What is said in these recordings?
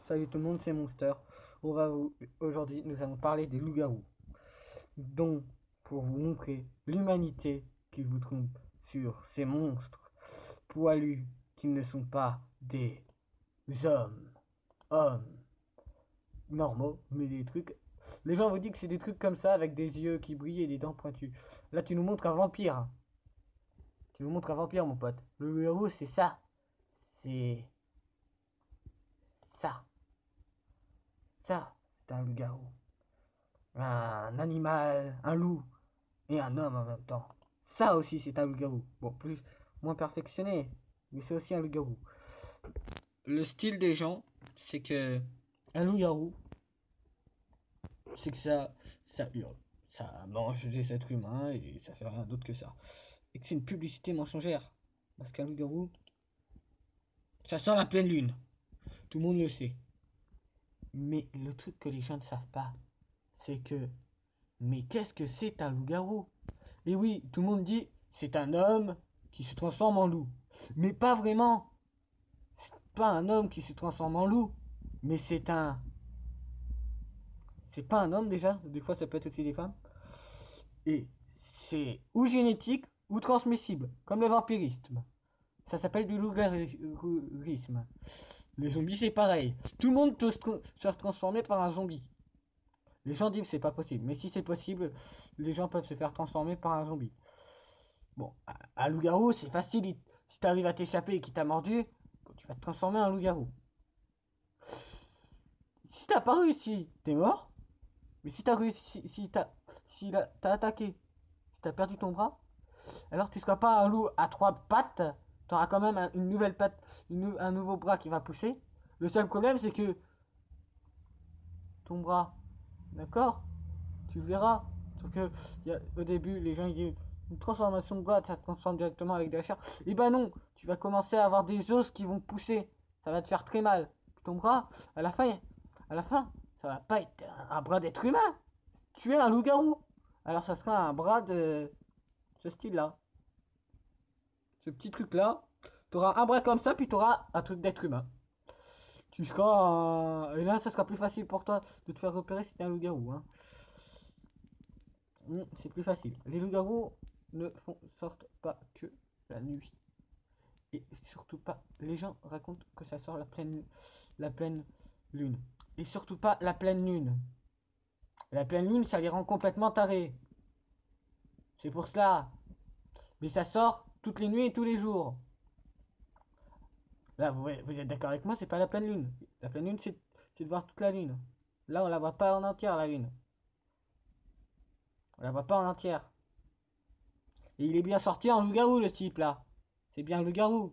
Salut tout le monde, c'est Monster. Aujourd'hui, nous allons parler des loups-garous. Donc, pour vous montrer l'humanité qui vous trompe sur ces monstres poilus qui ne sont pas des hommes, hommes normaux, mais des trucs. Les gens vous disent que c'est des trucs comme ça avec des yeux qui brillent et des dents pointues. Là, tu nous montres un vampire. Tu nous montres un vampire, mon pote. Le loup-garou, c'est ça. C'est ça. Ça, c'est un loup-garou. Un animal, un loup et un homme en même temps. Ça aussi, c'est un loup-garou. Bon, moins perfectionné, mais c'est aussi un loup-garou. Le style des gens, c'est que un loup-garou, c'est que ça hurle, ça mange des êtres humains et ça fait rien d'autre que ça. Et que c'est une publicité mensongère, parce qu'un loup-garou, ça sent la pleine lune. Tout le monde le sait. Mais le truc que les gens ne savent pas, c'est que mais qu'est-ce que c'est un loup-garou? Et oui, tout le monde dit c'est un homme qui se transforme en loup. Mais pas vraiment. C'est pas un homme qui se transforme en loup. Mais c'est pas un homme déjà. Des fois, ça peut être aussi des femmes. Et c'est ou génétique ou transmissible, comme le vampirisme. Ça s'appelle du loup-garisme. Les zombies, c'est pareil. Tout le monde peut se transformer par un zombie. Les gens disent que c'est pas possible. Mais si c'est possible, les gens peuvent se faire transformer par un zombie. Bon, un loup-garou, c'est facile. Si t'arrives à t'échapper et qu'il t'a mordu, bon, tu vas te transformer en loup-garou. Si t'as pas réussi, t'es mort. Mais si t'as réussi, si t'as attaqué, si t'as perdu ton bras, alors tu seras pas un loup à trois pattes. T'auras quand même une nouvelle patte, un nouveau bras qui va pousser. Le seul problème, c'est que ton bras, d'accord, tu le verras. Sauf que au début, les gens ils disent une transformation de bras, ça se transforme directement avec de la chair. Et ben non, tu vas commencer à avoir des os qui vont pousser. Ça va te faire très mal. Ton bras, à la fin, ça va pas être un bras d'être humain. Tu es un loup-garou. Alors ça sera un bras de ce style-là. Ce petit truc-là. Tu auras un bras comme ça, puis tu auras un truc d'être humain. Tu seras. Et là, ça sera plus facile pour toi de te faire repérer si t'es un loup-garou. Hein. C'est plus facile. Les loups-garous ne sortent pas que la nuit. Et surtout pas, les gens racontent que ça sort la pleine lune. Et surtout pas la pleine lune. La pleine lune, ça les rend complètement tarés. C'est pour cela. Mais ça sort toutes les nuits et tous les jours. Là, vous êtes d'accord avec moi, c'est pas la pleine lune. La pleine lune, c'est de voir toute la lune. Là, on la voit pas en entière, la lune. On la voit pas en entière. Et il est bien sorti en loup-garou, le type, là. C'est bien le loup-garou.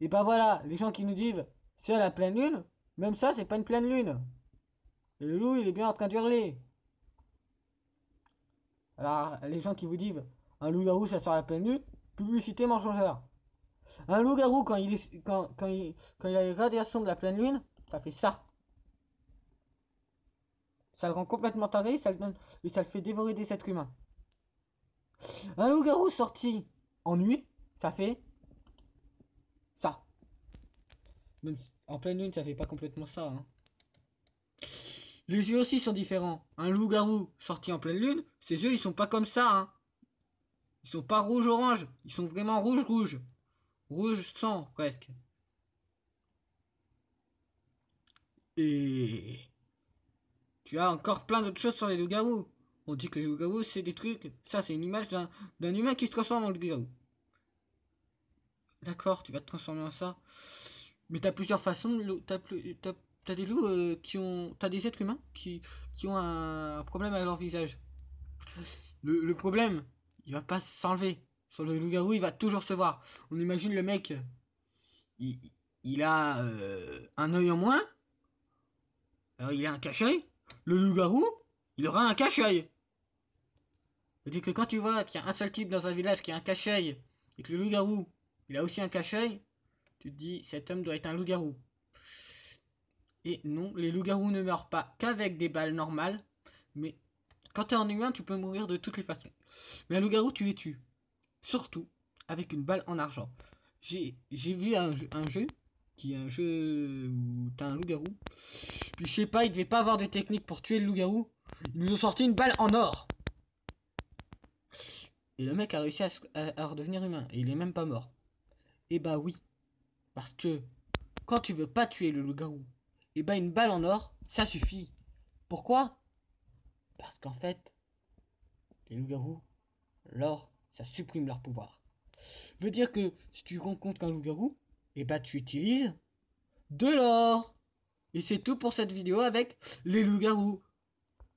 Et ben voilà, les gens qui nous disent c'est la pleine lune, même ça, c'est pas une pleine lune. Et le loup, il est bien en train d'hurler. Alors, les gens qui vous disent un loup-garou, ça sort la pleine lune, publicité mensongère. Un loup-garou, quand il a les radiations de la pleine lune, ça fait ça. Ça le rend complètement taré, et ça le fait dévorer des êtres humains. Un loup-garou sorti en nuit, ça fait ça. Même en pleine lune, ça fait pas complètement ça. Hein. Les yeux aussi sont différents. Un loup-garou sorti en pleine lune, ses yeux ils sont pas comme ça. Hein. Ils sont pas rouge-orange, ils sont vraiment rouge-rouge. Rouge sang presque. Et tu as encore plein d'autres choses sur les loups-garous. On dit que les loups-garous c'est des trucs. Ça c'est une image d'un humain qui se transforme en loup-garou. D'accord, tu vas te transformer en ça. Mais t'as plusieurs façons de loup. T'as des loups qui ont. T'as des êtres humains qui ont un problème avec leur visage. Le problème, il va pas s'enlever. Sur le loup-garou, il va toujours se voir. On imagine le mec, il, il a un œil en moins. Alors il a un cache-œil. Le loup-garou, il aura un cache-œil. C'est-à-dire que quand tu vois qu'il y a un seul type dans un village qui a un cache-œil, et que le loup-garou, il a aussi un cache-œil, tu te dis, cet homme doit être un loup-garou. Et non, les loups-garous ne meurent pas qu'avec des balles normales, mais quand t'es un humain, tu peux mourir de toutes les façons. Mais un loup-garou, tu les tues. Surtout avec une balle en argent. J'ai vu un jeu qui est un jeu où t'as un loup-garou. Puis je sais pas, il devait pas avoir de technique pour tuer le loup-garou. Ils nous ont sorti une balle en or. Et le mec a réussi à redevenir humain. Et il est même pas mort. Et bah oui. Parce que quand tu veux pas tuer le loup-garou, et bah une balle en or, ça suffit. Pourquoi? Parce qu'en fait, les loups-garous, l'or, ça supprime leur pouvoir. Veut dire que si tu rencontres un loup-garou, et bah tu utilises de l'or. Et c'est tout pour cette vidéo avec les loups-garous.